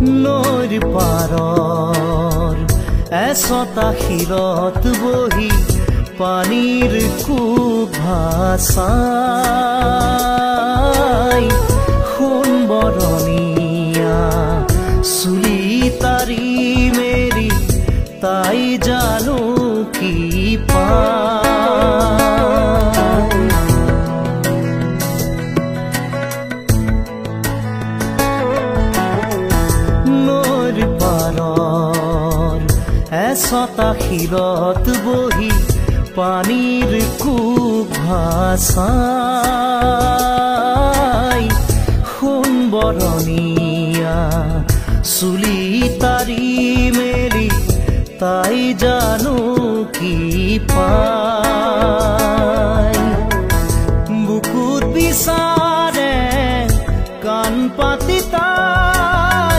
নৈৰ পাৰৰ এচটা শিৰত বহি পানীৰ কোব ভাচাই সোণবৰণীয়া চুলি তাৰি মেৰি তাই জানো কি পায়। নৈৰ পাৰৰ এচটা শিৰত বহি পানীৰ কোব ভাচাই সোণবৰণীয়া চুলি তাৰি মেলি তাই জানো কি পায়।